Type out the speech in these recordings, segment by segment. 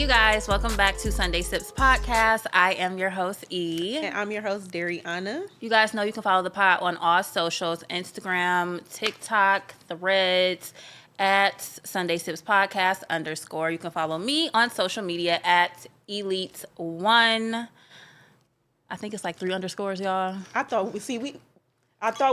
you guys. Welcome back to Sunday Sips Podcast. I am your host, E. And I'm your host, Dariana. You guys know you can follow the pod on all socials, Instagram, TikTok, Threads, at Sunday Sips Podcast _ You can follow me on social media at Elite1. I think it's like 3 underscores, y'all. I thought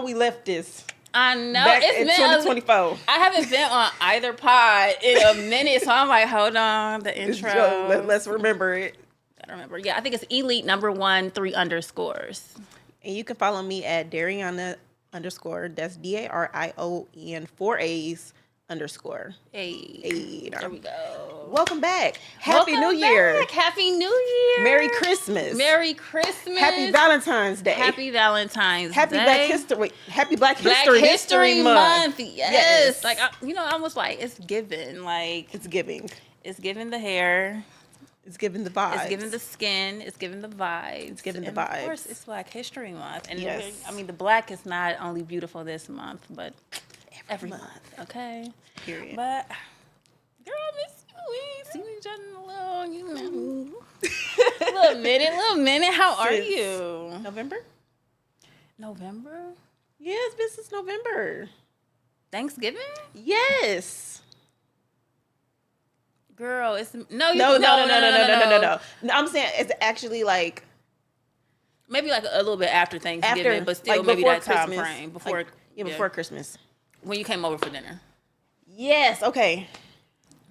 we left this. I know. Back It's in been 2024. I haven't been on either pod in a minute, so I'm like, hold on, the intro. Let's remember it. I don't remember. Yeah, I think it's Elite #1 3 underscores. And you can follow me at Dariana _ That's DARION 4 A's _ Hey, there we go. Welcome back. Happy Welcome New Year. back. Happy New Year. Merry Christmas. Merry Christmas. Happy Valentine's Day. Happy Valentine's Happy Day. Black History Month. Yes. Like, I was like, it's given. Like, It's giving. It's giving the hair. It's giving the vibes. It's giving the skin. It's giving the vibes. It's giving the and vibes. Of course, it's Black History Month. And yes. the black is not only beautiful this month, but every month. Okay? Period. But, girl, I miss you. We ain't seen each other in a little, little minute. How are you? November? November? Yes, this is November. Thanksgiving? Yes. Girl, it's No. I'm saying it's actually like maybe like a little bit after Thanksgiving, but still like maybe before that time Christmas. frame before Before Christmas. when you came over for dinner. Yes. Okay.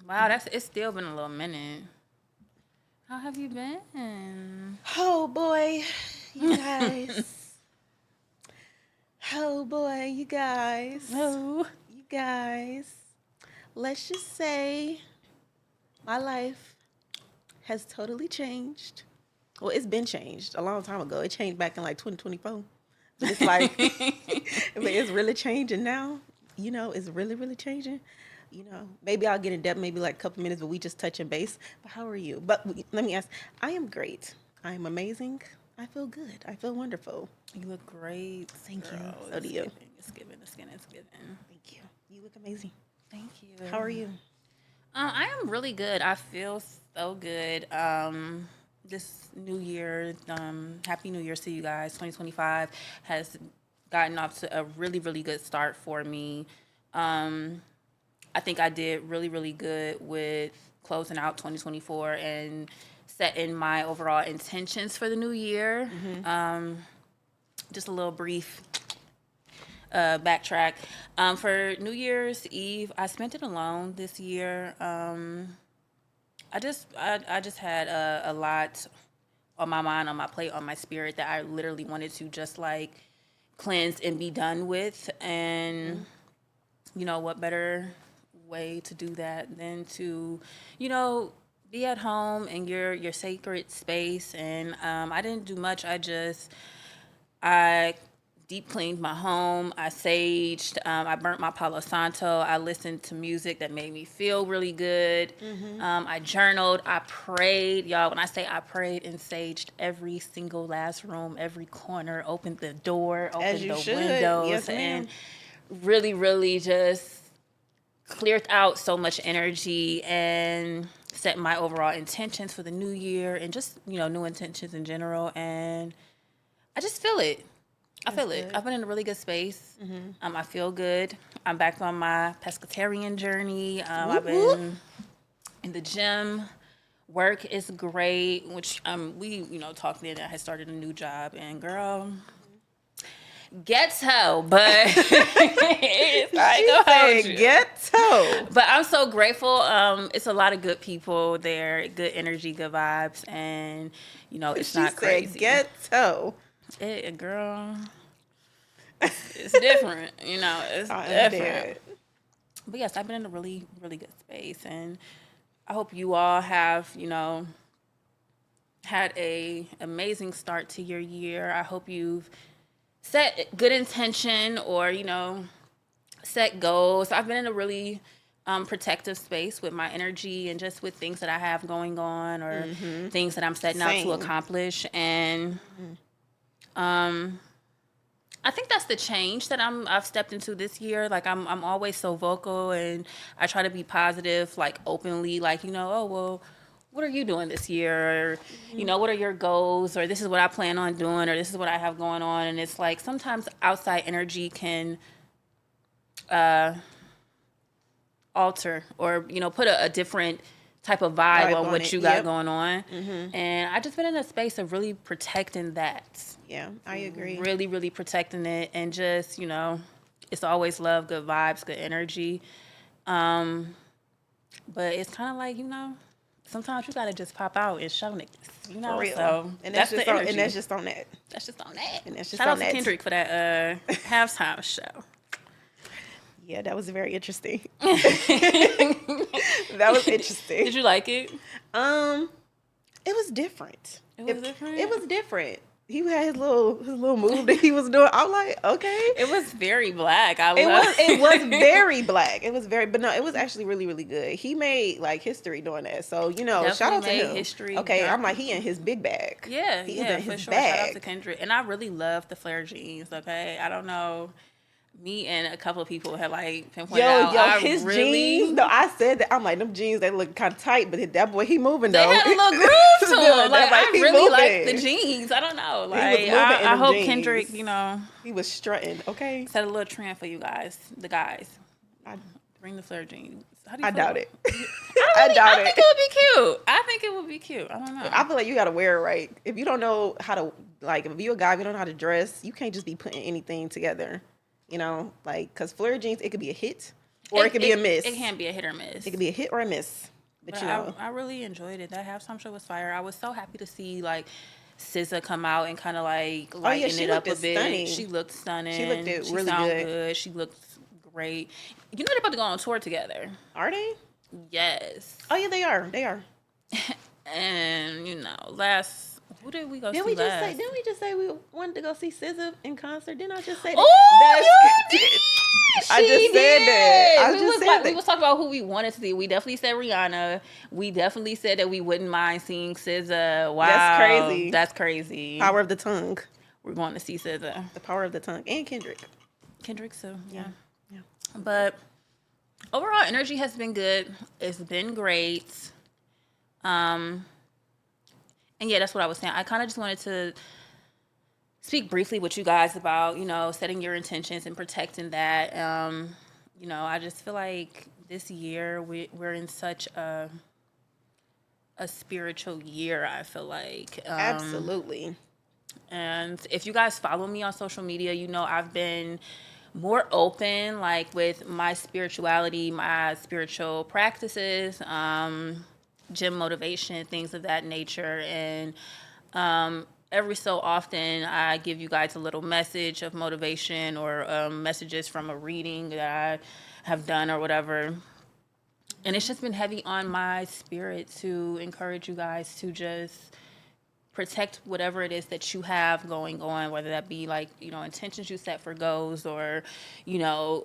Wow, it's still been a little minute. How have you been? Oh boy, you guys. Oh boy, you guys. No. You guys. Let's just say my life has totally changed. Well, it's been changed a long time ago. It changed back in like 2024. But it's like, but it's really changing now. You know, it's really, really changing. You know, maybe I'll get in depth, maybe like a couple minutes, but we just touching base. But how are you? But let me ask, I am great. I am amazing. I feel good. I feel wonderful. You look great. Thank you. Girl. So do you. It's giving. Thank you. You look amazing. Thank you. How are you? I am really good. I feel so good. This new year, Happy New Year to you guys. 2025 has gotten off to a really, really good start for me. I think I did really, really good with closing out 2024 and setting my overall intentions for the new year. Mm-hmm. Just a little brief backtrack. For New Year's Eve, I spent it alone this year. I just had a lot on my mind, on my plate, on my spirit that I literally wanted to just like cleanse and be done with. And you know what better way to do that than to, be at home in your sacred space. And I didn't do much. I deep cleaned my home. I saged. I burnt my Palo Santo. I listened to music that made me feel really good. Mm-hmm. I journaled. I prayed. Y'all, when I say I prayed and saged every single last room, every corner, opened the door, opened the windows, yes, and really, really just cleared out so much energy and set my overall intentions for the new year and just, new intentions in general. And I just feel it. I feel it. I've been in a really good space. Mm-hmm. I feel good. I'm back on my pescatarian journey. I've been in the gym. Work is great, which we talked then. I had started a new job, and girl, ghetto, but I ain't gonna hold you. Ghetto. But I'm so grateful. It's a lot of good people there, good energy, good vibes, and it's not crazy. Ghetto. Girl, it's different. It's different. But yes, I've been in a really, really good space, and I hope you all have, had a amazing start to your year. I hope you've set good intention or, set goals. I've been in a really protective space with my energy and just with things that I have going on or things that I'm setting out to accomplish. And I think that's the change that I've stepped into this year. Like I'm always so vocal and I try to be positive, like openly, like, what are you doing this year? Or, what are your goals? Or this is what I plan on doing, or this is what I have going on. And it's like sometimes outside energy can alter or, put a different type of vibe on what you got going on. And I just been in a space of really protecting that. Yeah, I agree. Really, really protecting it. And just, it's always love, good vibes, good energy. But it's kind of like, sometimes you gotta just pop out and show niggas, For real. So and that's just the energy. And that's just on that. That's just on that. And that's just Shout on out to that. Kendrick for that halftime show. Yeah, that was very interesting. That was interesting. Did you like it? It was different. It was different? It was different. He had his little move that he was doing. I'm like, okay. It was very black. It was very black. It was but no, it was actually really, really good. He made like history doing that. So, Definitely shout out to him. History. Okay, I'm like, he in his big bag. Yeah, He's yeah, in for his sure. bag. Shout out to Kendrick. And I really love the flare jeans, okay? I don't know. Me and a couple of people had like pinpointed out. His jeans. No, I said that. I'm like, them jeans, they look kind of tight, but that boy, he moving They though. had a little groove to them. Like, I really like the jeans. I don't know. Like, I hope jeans. Kendrick, he was strutting. Okay, set a little trend for you guys, the guys. Bring the flare jeans. How do you I doubt it. I think it would be cute. I think it would be cute. I don't know. I feel like you got to wear it right. If you don't know how to, like, if you're a guy, if you don't know how to dress, you can't just be putting anything together. Because flare jeans, it could be a hit or it could be a miss. It can be a hit or miss. It could be a hit or a miss. But I really enjoyed it. That halftime show was fire. I was so happy to see like SZA come out and kind of like lighten it up a bit. Stunning. She looked stunning. She looked really good. She looked great. They're about to go on tour together. Are they? Yes. Oh yeah, they are. They are. And who did we go see last? Didn't we just say we wanted to go see SZA in concert? Didn't I just say that? Oh, you did. I just said that. We was talking about who we wanted to see. We definitely said Rihanna. We definitely said that we wouldn't mind seeing SZA. Wow, That's crazy. Power of the tongue. We're going to see SZA. The power of the tongue and Kendrick. Kendrick too. Yeah. But overall, energy has been good. It's been great. And yeah, that's what I was saying. I kind of just wanted to speak briefly with you guys about, setting your intentions and protecting that. I just feel like this year we're in such a spiritual year, I feel like. Absolutely. And if you guys follow me on social media, I've been more open, like with my spirituality, my spiritual practices, gym motivation, things of that nature. And every so often I give you guys a little message of motivation or messages from a reading that I have done or whatever. And it's just been heavy on my spirit to encourage you guys to just protect whatever it is that you have going on, whether that be like, intentions you set for goals or, your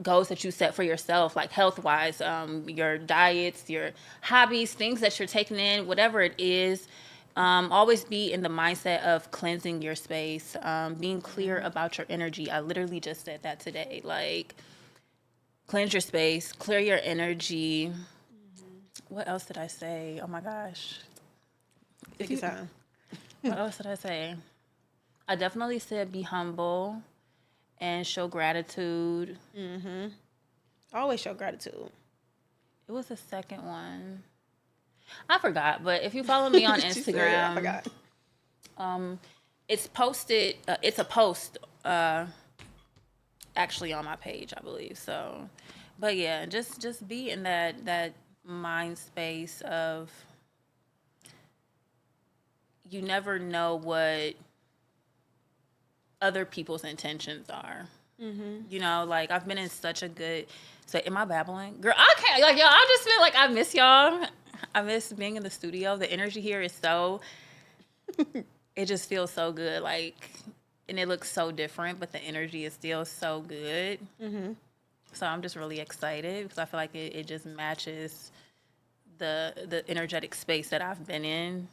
goals that you set for yourself, like health-wise, your diets, your hobbies, things that you're taking in, whatever it is. Always be in the mindset of cleansing your space, being clear about your energy. I literally just said that today. Like, cleanse your space, clear your energy. What else did I say? Oh my gosh. Take your time. What else did I say? I definitely said be humble and show gratitude. Always show gratitude. It was the second one. I forgot, but if you follow me on Instagram, I forgot. It's posted. It's a post actually on my page, I believe. So, but yeah, just be in that mind space of you never know what other people's intentions are. Like I've been in such a good. So am I babbling, girl? I can't. Like y'all, I just feel like I miss y'all. I miss being in the studio. The energy here is so. It just feels so good. Like, and it looks so different, but the energy is still so good. So I'm just really excited because I feel like it just matches the energetic space that I've been in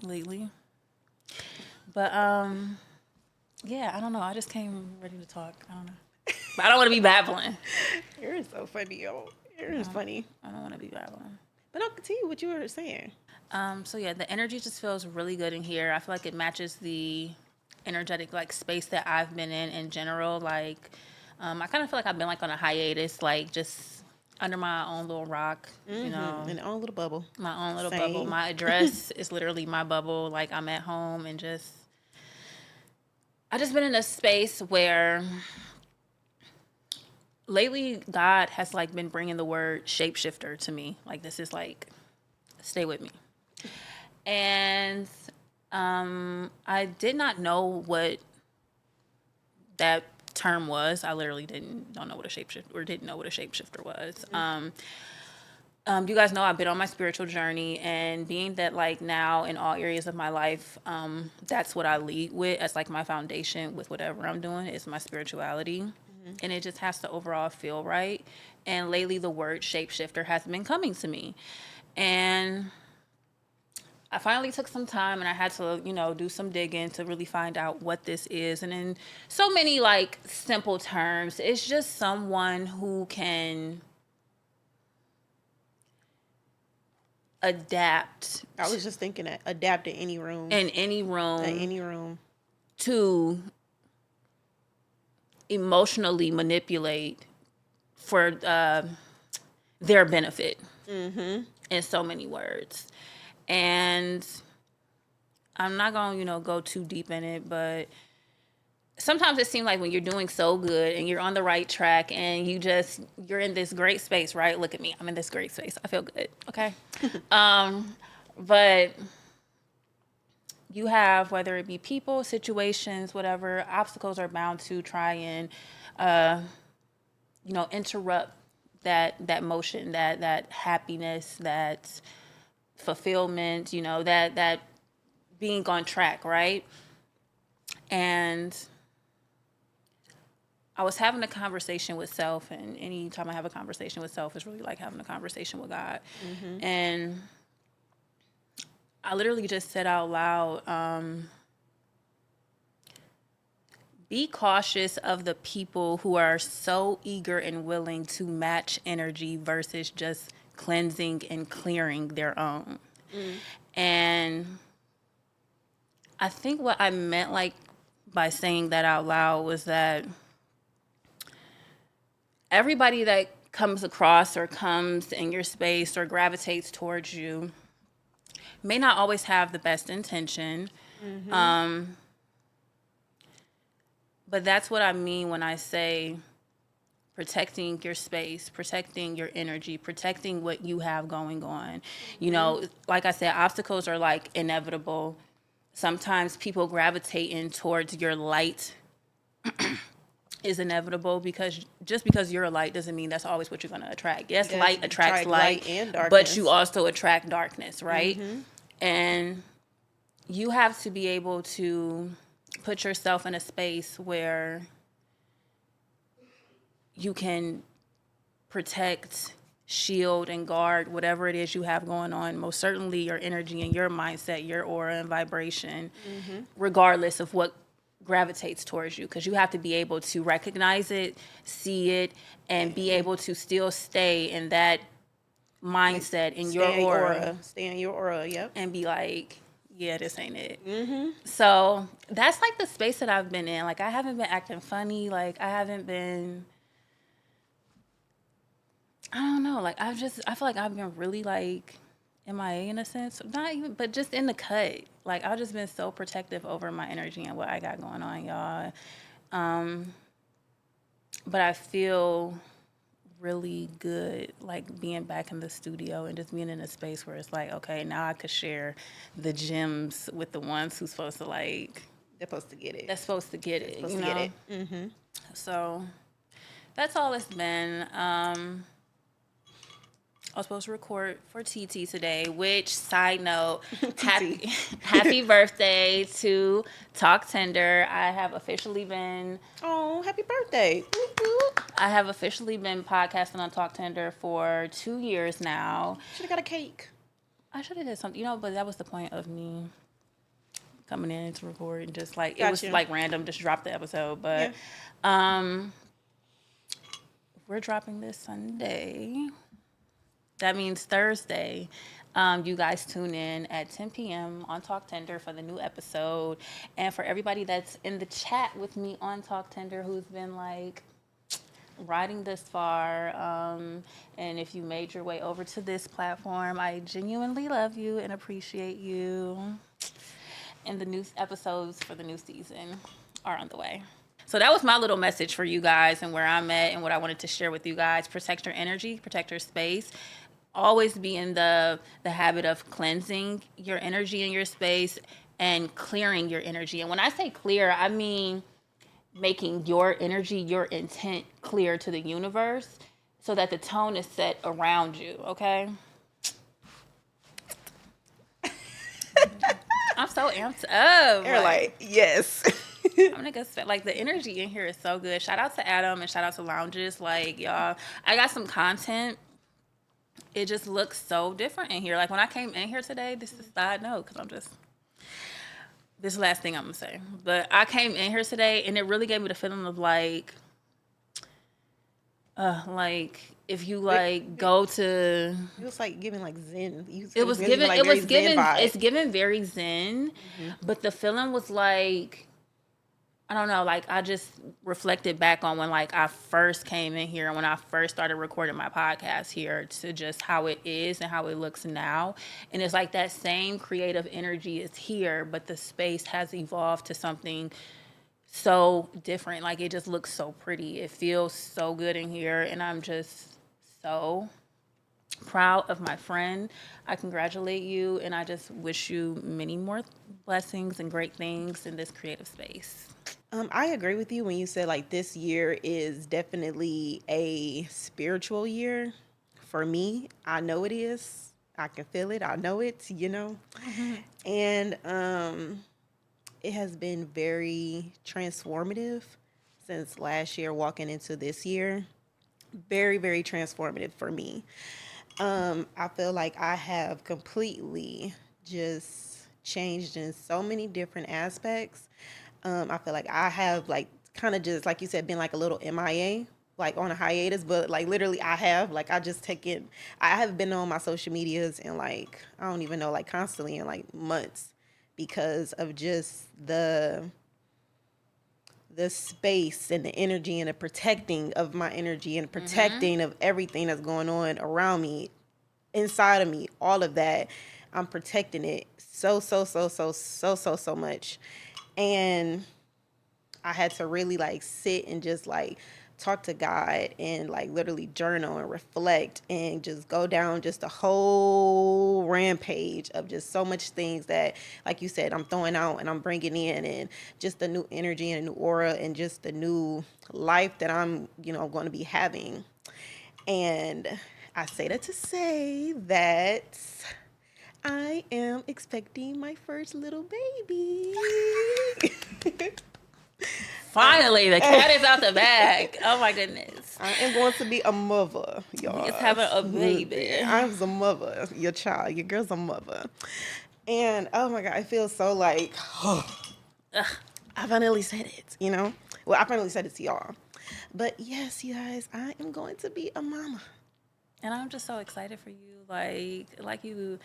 lately. But yeah, I don't know. I just came ready to talk. I don't know. But I don't want to be babbling. You're so funny, yo. You're funny. I don't want to be babbling. But I'll continue what you were saying. So yeah, the energy just feels really good in here. I feel like it matches the energetic like space that I've been in general. Like, I kind of feel like I've been like on a hiatus, like just under my own little rock, you know, In their own little bubble. my own little bubble. Same. My address is literally my bubble. Like I'm at home and just, I just been in a space where lately God has like been bringing the word shapeshifter to me. Like this is like, stay with me. And I did not know what that term was. I literally don't know what a shapeshifter or didn't know what a shapeshifter was. You guys know I've been on my spiritual journey, and being that like now in all areas of my life, that's what I lead with as like my foundation with whatever I'm doing is my spirituality, and it just has to overall feel right. And lately, the word shapeshifter has been coming to me, and I finally took some time and I had to, you know, do some digging to really find out what this is. And in so many like simple terms, it's just someone who can adapt I was just thinking that adapt to any room. in any room In any room. to emotionally manipulate for their benefit in so many words. And I'm not going to, you know, go too deep in it, but sometimes it seems like when you're doing so good and you're on the right track and you're in this great space, right? Look at me. I'm in this great space. I feel good. Okay. But you have, whether it be people, situations, whatever, obstacles are bound to try and, you know, interrupt that motion, that happiness, that fulfillment, you know, that being on track, right? And I was having a conversation with self, and anytime I have a conversation with self, it's really like having a conversation with God. And I literally just said out loud, be cautious of the people who are so eager and willing to match energy versus just cleansing and clearing their own. And I think what I meant like by saying that out loud was that everybody that comes across or comes in your space or gravitates towards you may not always have the best intention. But that's what I mean when I say protecting your space, protecting your energy, protecting what you have going on. You know, like I said, obstacles are like inevitable. Sometimes people gravitating towards your light is inevitable because just because you're a light doesn't mean that's always what you're going to attract. Yes, light attracts light and darkness. but you also attract darkness, right? And you have to be able to put yourself in a space where you can protect, shield, and guard whatever it is you have going on. Most certainly your energy and your mindset, your aura and vibration, regardless of what gravitates towards you. Because you have to be able to recognize it, see it, and be able to still stay in that mindset in your aura. Stay in your aura, yep. And be like, yeah, this ain't it. So that's like the space that I've been in. Like I haven't been acting funny. Like I haven't been, I don't know. Like I feel like I've been really like MIA in a sense. Not even, but just in the cut. Like I've just been so protective over my energy and what I got going on, y'all. But I feel really good like being back in the studio and just being in a space where it's like, okay, now I could share the gems with the ones who's supposed to like They're supposed to get it. that's supposed to get it, Supposed you to know? get it. So that's all it's been. I was supposed to record for TT today, which, side note, happy birthday to Talk Tender. I have officially been Oh, happy birthday. Whoop, whoop. I have officially been podcasting on Talk Tender for 2 years now. Should have got a cake. I should have did something, you know, but that was the point of me coming in to record and just like, it Gotcha. was like random, just drop the episode. But we're dropping this Sunday. That means Thursday. You guys tune in at 10 p.m. on Talk Tender for the new episode. And for everybody that's in the chat with me on Talk Tender who's been like riding this far, and if you made your way over to this platform, I genuinely love you and appreciate you. And the new episodes for the new season are on the way. So that was my little message for you guys and where I'm at and what I wanted to share with you guys. Protect your energy, protect your space. Always be in the habit of cleansing your energy in your space and clearing your energy. And when I say clear, I mean making your energy, your intent clear to the universe so that the tone is set around you, okay? I'm so amped up. You're like, yes. I'm gonna get like the energy in here is so good. Shout out to Adam and shout out to Lounges. Like, y'all, I got some content. It just looks so different in here. Like when I came in here today, this is a side note because this is the last thing I'm gonna say. But I came in here today and it really gave me the feeling of like if you like go to. It was like giving like Zen. It was really given. like It was very Zen given. vibe. It's given very Zen, but the feeling was like. I don't know, like I just reflected back on when like I first came in here and when I first started recording my podcast here to just how it is and how it looks now. And it's like that same creative energy is here, but the space has evolved to something so different. Like it just looks so pretty. It feels so good in here. And I'm just so proud of my friend. I congratulate you and I just wish you many more blessings and great things in this creative space. I agree with you when you said like this year is definitely a spiritual year for me. I know it is. I can feel it. I know it, And it has been very transformative since last year walking into this year. Very, very transformative for me. I feel like I have completely just changed in so many different aspects. I feel like I have like kind of just like you said been like a little MIA, like on a hiatus, but like literally I have like I have been on my social medias and like I don't even know like constantly in like months because of just the space and the energy and the protecting of my energy and protecting of everything that's going on around me, inside of me, all of that. I'm protecting it so much. And I had to really like sit and just like talk to God and like literally journal and reflect and just go down just a whole rampage of just so much things that, like you said, I'm throwing out and I'm bringing in, and just the new energy and a new aura and just the new life that I'm, going to be having. And I say that to say that I am expecting my first little baby. Finally, the cat is out the bag. Oh my goodness. I am going to be a mother, y'all. It's having a baby. I'm a mother. Your child, your girl's a mother. And oh my God, I feel so like, I finally said it, Well, I finally said it to y'all. But yes, you guys, I am going to be a mama. And I'm just so excited for you. Like you,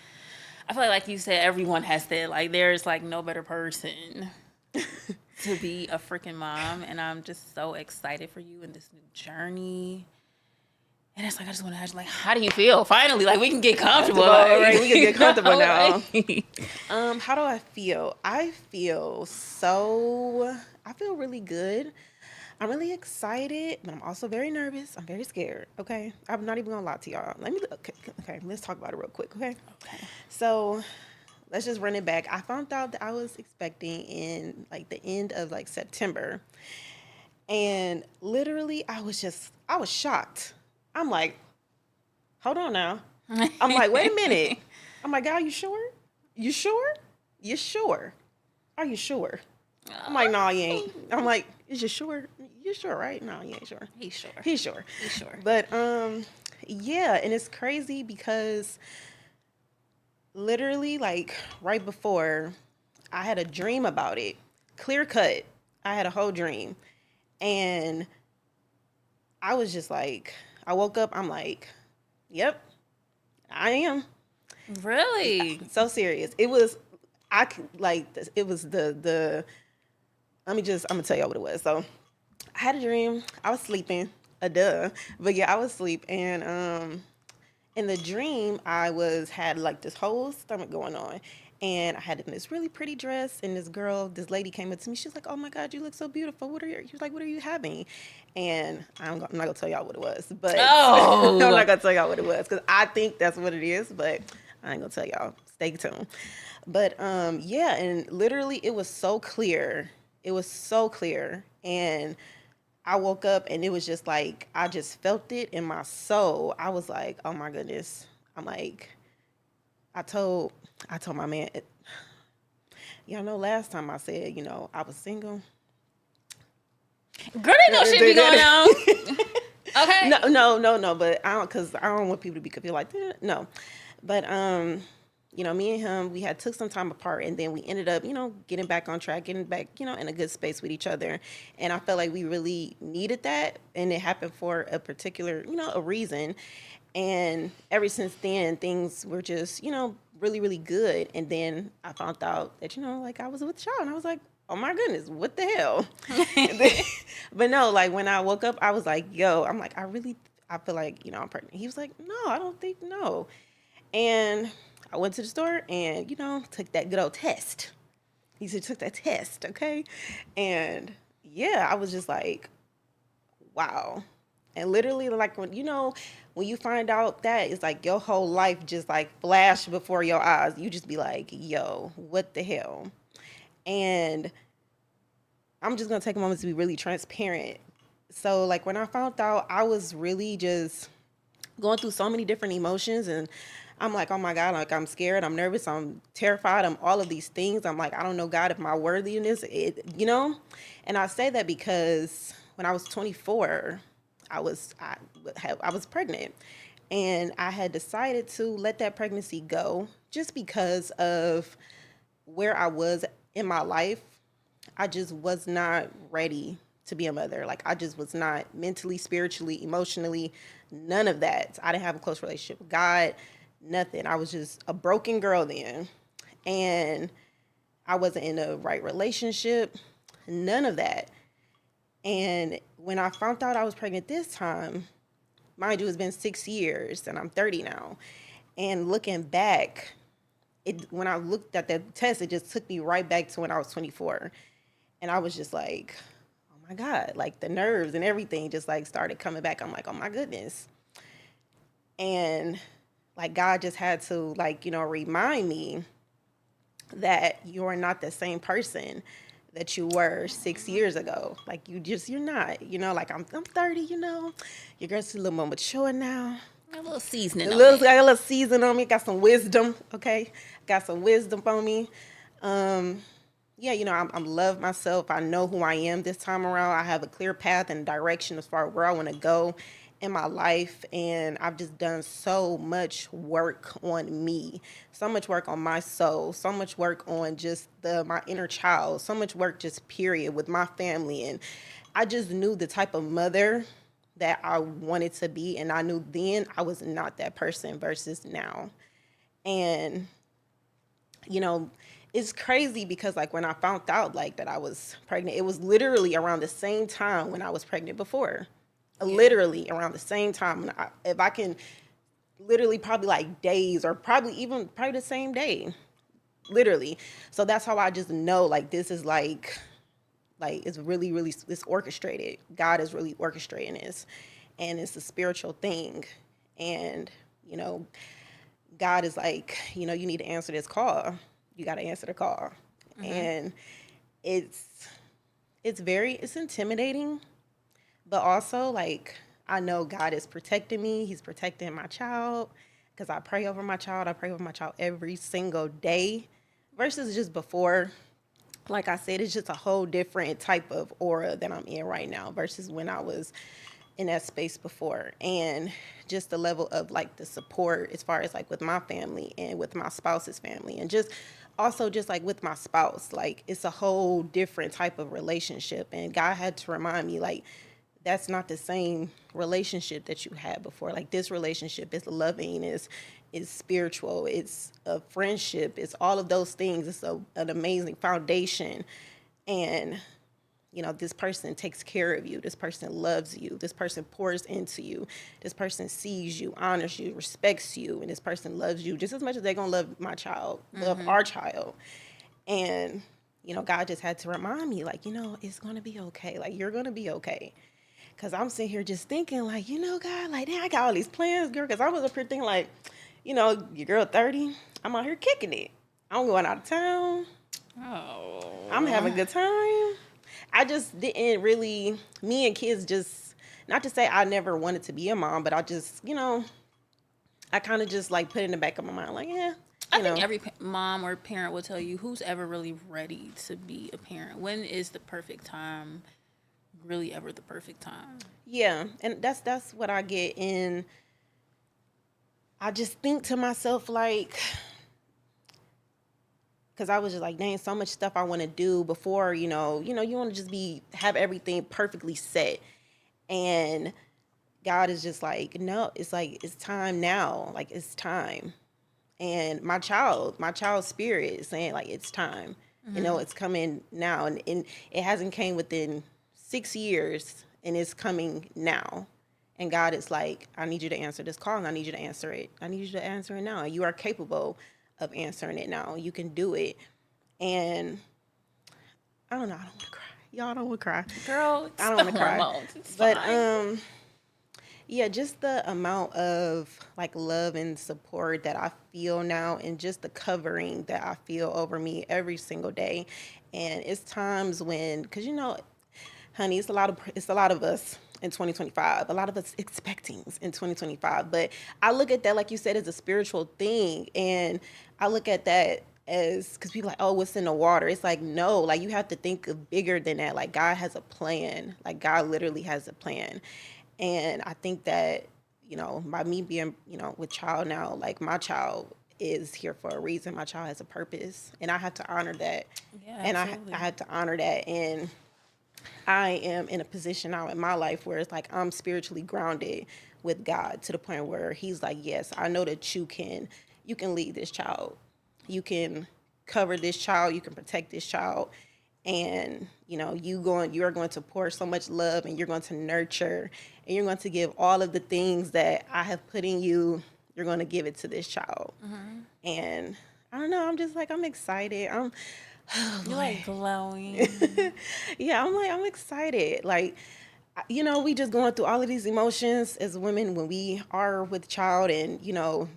I feel like you said, everyone has said, like, there's like no better person to be a freaking mom. And I'm just so excited for you in this new journey. And it's like, I just want to ask, like, how do you feel? Finally, like, we can get comfortable. All right, we can get comfortable now. Like, How do I feel? I feel really good. I'm really excited, but I'm also very nervous. I'm very scared, okay? I'm not even gonna lie to y'all. Okay, let's talk about it real quick, okay? Okay. So, let's just run it back. I found out that I was expecting in, like, the end of, like, September. And literally, I was shocked. I'm like, hold on now. I'm like, wait a minute. I'm like, are you sure? You sure? You sure? Are you sure? I'm like, no, you ain't. I'm like, is you sure? You sure, right? No, you ain't sure. He's sure. He's sure. He's sure. But yeah, and it's crazy because literally, like, right before, I had a dream about it. Clear cut. I had a whole dream. And I was just like, I woke up, I'm like, yep, I am. Really? So serious. It was, like, it was I'm gonna tell y'all what it was. So I had a dream. I was sleeping, duh. But yeah, I was asleep. And, in the dream, had like this whole stomach going on. And I had this really pretty dress, and this lady came up to me. She was like, "Oh my God, you look so beautiful. She was like, "What are you having?" And I'm not gonna tell y'all what it was, but I'm Oh. not gonna tell y'all what it was because I think that's what it is, but I ain't gonna tell y'all. Stay tuned. But yeah, and literally, it was so clear. It was so clear, and I woke up and it was just like I just felt it in my soul. I was like, "Oh my goodness." I'm like, I told I told my man, y'all know last time I said, I was single. Girl, they know shit be going on. Okay. No, no, no, no, but I don't want people to be confused like that. No. But me and him, we had took some time apart, and then we ended up, getting back on track, getting back, in a good space with each other. And I felt like we really needed that, and it happened for a particular, a reason. And ever since then, things were just, really, really good. And then I found out that, like I was with y'all, and I was like, oh my goodness, what the hell? Then, but no, like when I woke up, I was like, yo, I'm like, I feel like, I'm pregnant. He was like, no, I don't think, no. And I went to the store and, took that good old test. He said, took that test, okay? And yeah, I was just like, wow. And literally, like, when you find out that, it's like your whole life just like flashed before your eyes. You just be like, yo, what the hell? And I'm just gonna take a moment to be really transparent. So, like, when I found out, I was really just going through so many different emotions, and I'm like, oh my God, like I'm scared, I'm nervous, I'm terrified, I'm all of these things. I'm like, I don't know, God, if my worthiness, and I say that because when I was 24, I was pregnant, and I had decided to let that pregnancy go just because of where I was in my life. I just was not ready to be a mother. Like, I just was not mentally, spiritually, emotionally, none of that. I didn't have a close relationship with God, nothing. I was just a broken girl then. And I wasn't in the right relationship, none of that. And when I found out I was pregnant this time, mind you, it's been 6 years and I'm 30 now. And looking back, when I looked at that test, it just took me right back to when I was 24. And I was just like, oh my God, like the nerves and everything just like started coming back. I'm like, oh my goodness. And like God just had to like, remind me that you're not the same person that you were 6 years ago. Like you're not, like I'm 30, your girl's a little more mature now. A little seasoning Got on a little season on me, got some wisdom, okay? Got some wisdom on me. Yeah, I'm love myself. I know who I am this time around. I have a clear path and direction as far as where I want to go in my life. And I've just done so much work on me, so much work on my soul, so much work on just my inner child, so much work just period with my family. And I just knew the type of mother that I wanted to be. And I knew then I was not that person versus now. And, you know, it's crazy because like when I found out like that I was pregnant, it was literally around the same time when I was pregnant before. Literally around the same time. If I can literally probably like days or probably the same day. Literally. So that's how I just know like this is like it's really, really it's orchestrated. God is really orchestrating this. And it's a spiritual thing. And, God is like, you need to answer this call. You got to answer the call. Mm-hmm. And it's intimidating, but also like I know God is protecting me. He's protecting my child because I pray over my child. I pray over my child every single day versus just before. Like I said, it's just a whole different type of aura that I'm in right now versus when I was in that space before. And just the level of like the support as far as like with my family and with my spouse's family and just also just like with my spouse, like it's a whole different type of relationship. And God had to remind me like that's not the same relationship that you had before. Like this relationship is loving, is it's spiritual, it's a friendship, it's all of those things. It's an amazing foundation. And this person takes care of you. This person loves you. This person pours into you. This person sees you, honors you, respects you, and this person loves you just as much as they're gonna love my child, love our child. And God just had to remind me, like, it's gonna be okay. Like, you're gonna be okay. Cause I'm sitting here just thinking, like, God, like, damn, I got all these plans, girl. Cause I was up here thinking, like, your girl 30, I'm out here kicking it. I'm going out of town. Oh. I'm having a good time. I just didn't really, me and kids just, not to say I never wanted to be a mom, but I just, I kind of just like put in the back of my mind, like, yeah. I think every mom or parent will tell you who's ever really ready to be a parent. When is the perfect time? Really, ever the perfect time? Yeah, and that's what I get in. I just think to myself, like, because I was just like, dang, so much stuff I want to do before, you want to just have everything perfectly set. And God is just like, no, it's like, it's time now. Like, it's time. And my child's spirit is saying, like, it's time. It's coming now. And it hasn't came within 6 years, and it's coming now. And God is like, I need you to answer this call, and I need you to answer it. I need you to answer it now. You are capable of answering it now. You can do it. And I don't know. I don't want to cry. Y'all don't want to cry. Girl, I don't want to cry. But fine. yeah, just the amount of like love and support that I feel now, and just the covering that I feel over me every single day. And it's times when, because honey, it's a lot of us in 2025. A lot of us expecting in 2025. But I look at that, like you said, as a spiritual thing, and I look at that as, because people are like, oh, what's in the water? It's like, no, like you have to think of bigger than that. Like, God has a plan. Like, God literally has a plan. And I think that, by me being, with child now, like, my child is here for a reason. My child has a purpose, and I have to honor that. Yeah, And absolutely. I have to honor that. And I am in a position now in my life where it's like I'm spiritually grounded with God, to the point where He's like, yes, I know that you can lead this child. You can cover this child. You can protect this child. And you are going to pour so much love, and you're going to nurture, and you're going to give all of the things that I have put in you. You're going to give it to this child. And I don't know, I'm just like, I'm excited. You're like glowing. Yeah, I'm excited. Like, we just going through all of these emotions as women when we are with child, and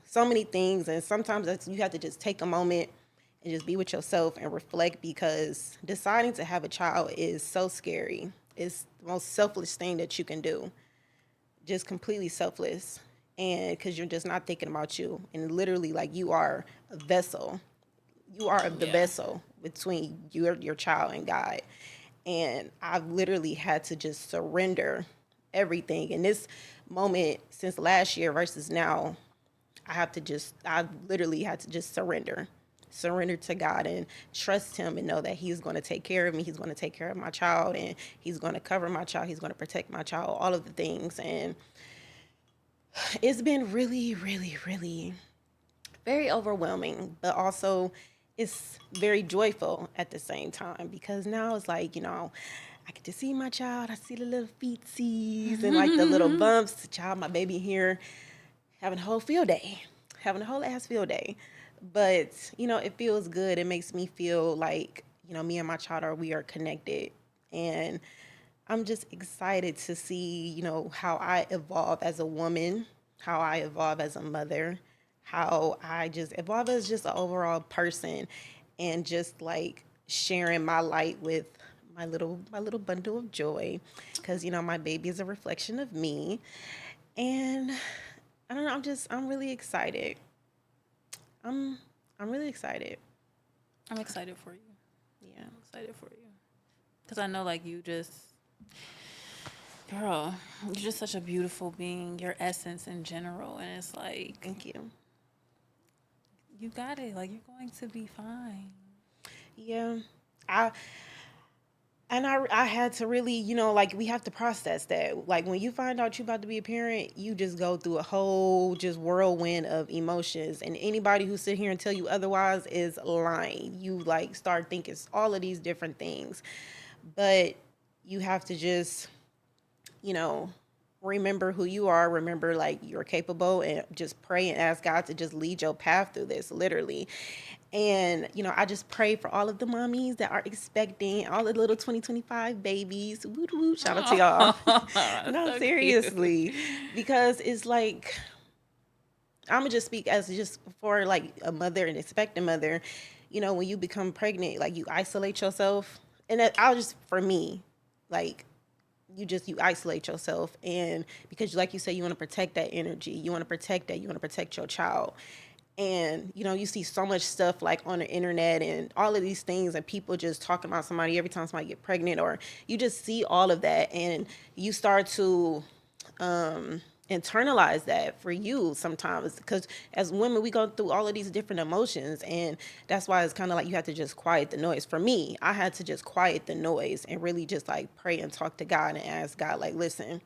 so many things. And sometimes you have to just take a moment and just be with yourself and reflect, because deciding to have a child is so scary. It's the most selfless thing that you can do. Just completely selfless. And because you're just not thinking about you, and literally, like, you are a vessel. You are the vessel between your child and God. And I've literally had to just surrender everything in this moment since last year versus now. I literally had to just surrender to God, and trust Him, and know that He's going to take care of me. He's going to take care of my child, and He's going to cover my child. He's going to protect my child, all of the things. And it's been really, really, really very overwhelming, but also it's very joyful at the same time, because now it's like, I get to see my child. I see the little feetsies and like the little bumps. The child, my baby here, having a whole field day, having a whole ass field day. But, it feels good. It makes me feel like, me and my child we are connected. And I'm just excited to see, how I evolve as a woman, how I evolve as a mother, how I just evolve as just an overall person, and just like sharing my light with my little bundle of joy, because my baby is a reflection of me. And I don't know, I'm really excited. I'm I'm really excited. I'm excited for you. Yeah. I'm excited for you. Because I know, like, girl, you're just such a beautiful being, your essence in general. And it's like, Thank you. you got it. Like, you're going to be fine. Yeah. I And I had to really, like we have to process that. Like when you find out you're about to be a parent, you just go through a whole just whirlwind of emotions. And anybody who sit here and tell you otherwise is lying. You like start thinking all of these different things. But you have to just, you know, remember who you are, remember like you're capable, and just pray and ask God to just lead your path through this, literally. And, I just pray for all of the mommies that are expecting, all the little 2025 babies. Woo woo, shout out to y'all. No, So cute. seriously. Because it's like, I'm going to just speak as just for like a mother, an expecting mother. When you become pregnant, like you isolate yourself. And I'll just, for me, like, you isolate yourself, and because like you say, you want to protect that energy, you want to protect that, you want to protect your child. And you see so much stuff like on the internet and all of these things, and people just talking about somebody every time somebody get pregnant, or you just see all of that, and you start to internalize that for you sometimes, because as women we go through all of these different emotions, and that's why it's kind of like you have to just quiet the noise. For me, I had to just quiet the noise and really just like pray and talk to God and ask God, like, listen,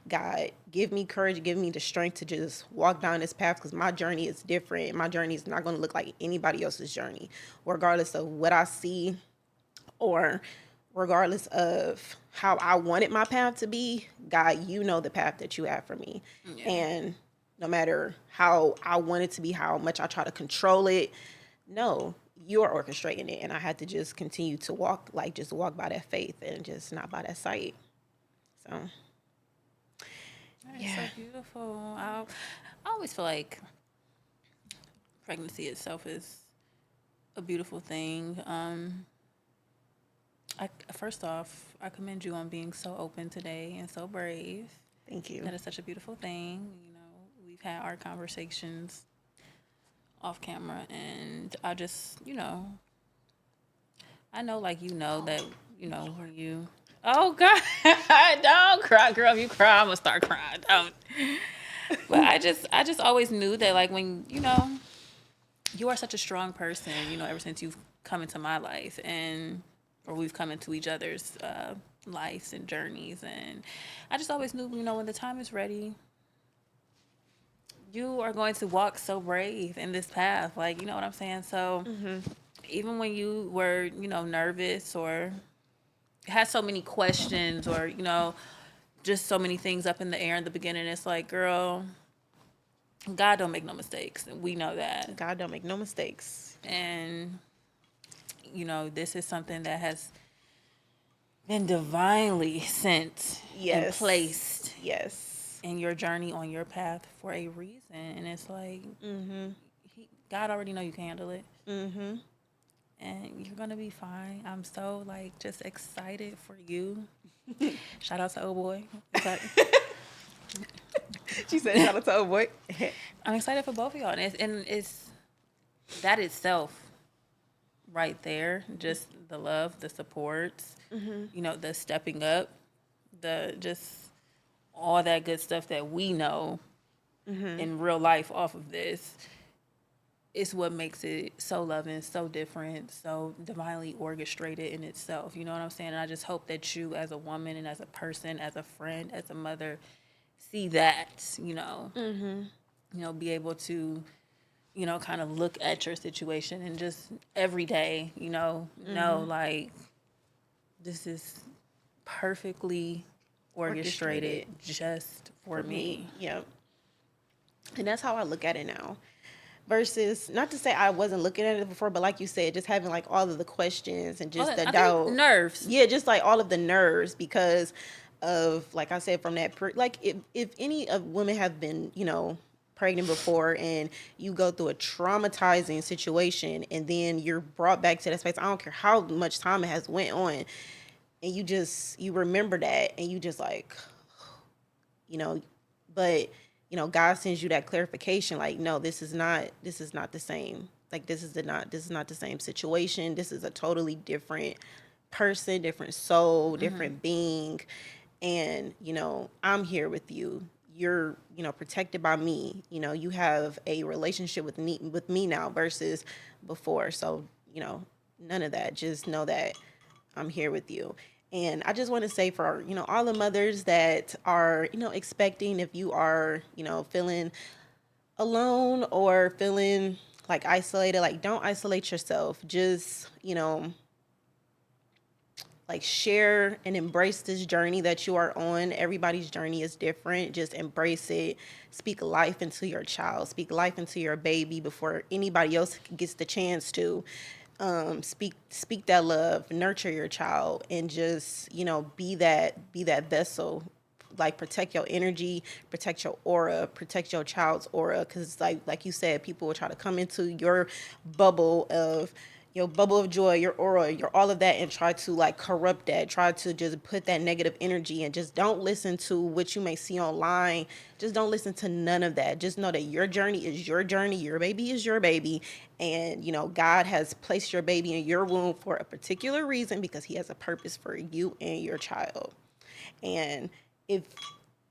God, give me courage, give me the strength to just walk down this path, because my journey is different. My journey is not going to look like anybody else's journey, regardless of what I see, or regardless of how I wanted my path to be. God, you know the path that you have for me. Yeah. And no matter how I want it to be, how much I try to control it, no, you're orchestrating it. And I had to just continue to walk, like just walk by that faith and just not by that sight. So, That is so yeah. beautiful. I always feel like pregnancy itself is a beautiful thing. First off, I commend you on being so open today and so brave. Thank you. That is such a beautiful thing. We've had our conversations off camera, and I just, I know, like, that, when you. Oh God! Don't cry, girl. If you cry, I'm gonna start crying. Don't. But I just always knew that, like, when you are such a strong person. Ever since you've come into my life, or we've come into each other's lives and journeys, and I just always knew, when the time is ready, you are going to walk so brave in this path. Like, you know what I'm saying? So even when you were, nervous or had so many questions, or, just so many things up in the air in the beginning, it's like, girl, God don't make no mistakes. We know that. God don't make no mistakes. And, this is something that has been divinely sent and Yes. placed Yes. in your journey on your path for a reason. And it's like, God already know you can handle it. And you're gonna be fine. I'm so like just excited for you. Shout out to old boy. She said, shout out to old boy. I'm excited for both of y'all, and it's that itself right there. Just the love, the supports, the stepping up, the just all that good stuff that we know in real life off of this. It's what makes it so loving, so different, so divinely orchestrated in itself. You know what I'm saying? And I just hope that you, as a woman and as a person, as a friend, as a mother, see that. Be able to, kind of look at your situation and just every day, know like this is perfectly orchestrated just for me. Yep. And that's how I look at it now. Versus, not to say I wasn't looking at it before, but like you said, just having like all of the questions and just the doubt, nerves. Yeah, just like all of the nerves because of, like I said, from that, like if any of women have been, pregnant before, and you go through a traumatizing situation, and then you're brought back to that space. I don't care how much time it has went on, and you remember that, and you just like, but God sends you that clarification, like, no, this is not the same. Like, this is not the same situation. This is a totally different person, different soul, different being. And, I'm here with you. You're, protected by me. You have a relationship with me now versus before. So, none of that. Just know that I'm here with you. And I just want to say for, all the mothers that are, expecting, if you are, feeling alone or feeling like isolated, like don't isolate yourself. Just, like share and embrace this journey that you are on. Everybody's journey is different. Just embrace it. Speak life into your child. Speak life into your baby before anybody else gets the chance to. Speak that love, nurture your child, and just be that vessel. Like protect your energy, protect your aura, protect your child's aura, because like you said, people will try to come into bubble of your bubble of joy, your aura, your all of that, and try to like corrupt that, try to just put that negative energy, and just don't listen to what you may see online. Just don't listen to none of that. Just know that your journey is your journey, your baby is your baby, and God has placed your baby in your womb for a particular reason, because he has a purpose for you and your child. And if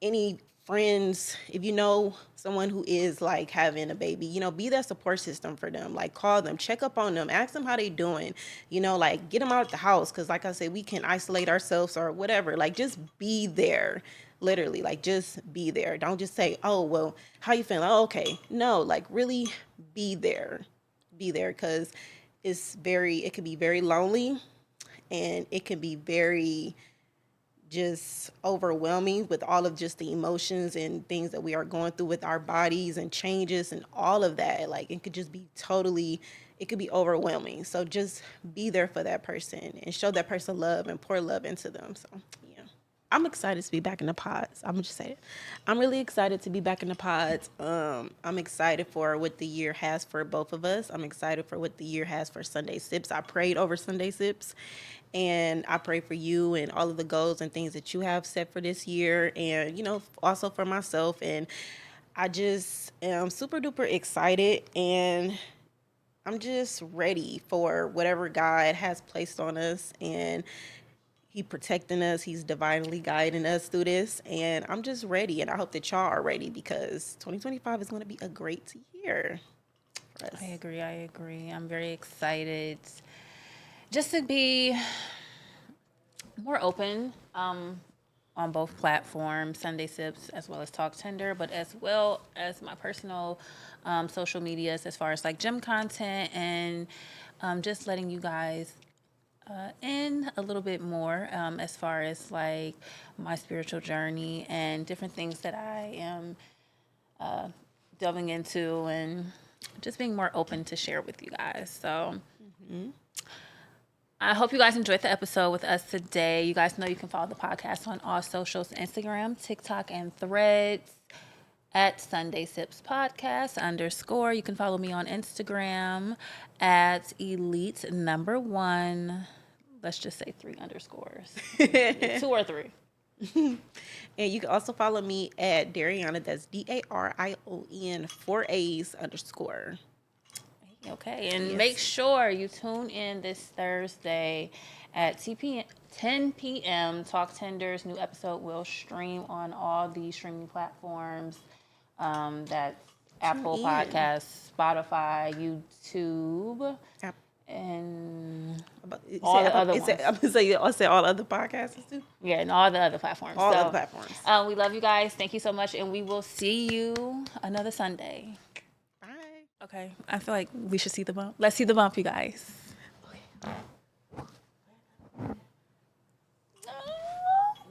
any friends, if you know someone who is like having a baby, be that support system for them. Like call them, check up on them, ask them how they doing, like get them out of the house. Cause like I said, we can isolate ourselves or whatever. Like just be there. Literally, like just be there. Don't just say, oh, well, how you feeling? Oh, okay. No, like really be there. Be there. Cause it can be very lonely, and it can be very just overwhelming with all of just the emotions and things that we are going through with our bodies and changes and all of that. Like it could just be it could be overwhelming. So just be there for that person and show that person love and pour love into them. So yeah, I'm excited to be back in the pods. I'm gonna just say it. I'm really excited to be back in the pods. I'm excited for what the year has for both of us. I'm excited for what the year has for Sunday Sips. I prayed over Sunday Sips, and I pray for you and all of the goals and things that you have set for this year, and also for myself. And I just am super duper excited, and I'm just ready for whatever God has placed on us, and he protecting us. He's divinely guiding us through this, and I'm just ready. And I hope that y'all are ready, because 2025 is going to be a great year for us. I agree. I'm very excited just to be more open on both platforms, Sunday Sips as well as Talk Tender, but as well as my personal social medias as far as like gym content, and just letting you guys in a little bit more as far as like my spiritual journey and different things that I am delving into, and just being more open to share with you guys. So I hope you guys enjoyed the episode with us today. You guys know you can follow the podcast on all socials, Instagram, TikTok, and Threads at Sunday Sips Podcast _. You can follow me on Instagram at Elite #1. Let's just say 3 underscores. 2 or 3. And you can also follow me at Dariana. That's DARION 4 A's _. Okay, and Yes. make sure you tune in this Thursday at 10 p.m. Talk Tender's new episode will stream on all the streaming platforms. That's Apple in. Podcasts, Spotify, YouTube, Yep. and You all said the other you ones. said- I'm gonna say I said all other podcasts too. Yeah, and all the other platforms. All So, other platforms. We love you guys. Thank you so much, and we will see you another Sunday. Bye. Okay, I feel like we should see the bump. Let's see the bump, you guys.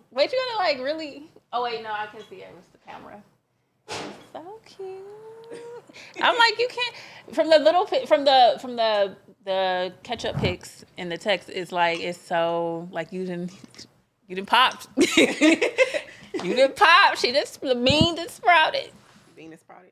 Wait, you gotta like really. Oh wait, no, I can see it. It's the camera. It's so cute. I'm like, you can't. From the little from the ketchup pics in the text, it's like it's so like you didn't pop. You didn't pop. She just the bean that sprouted. Venus product.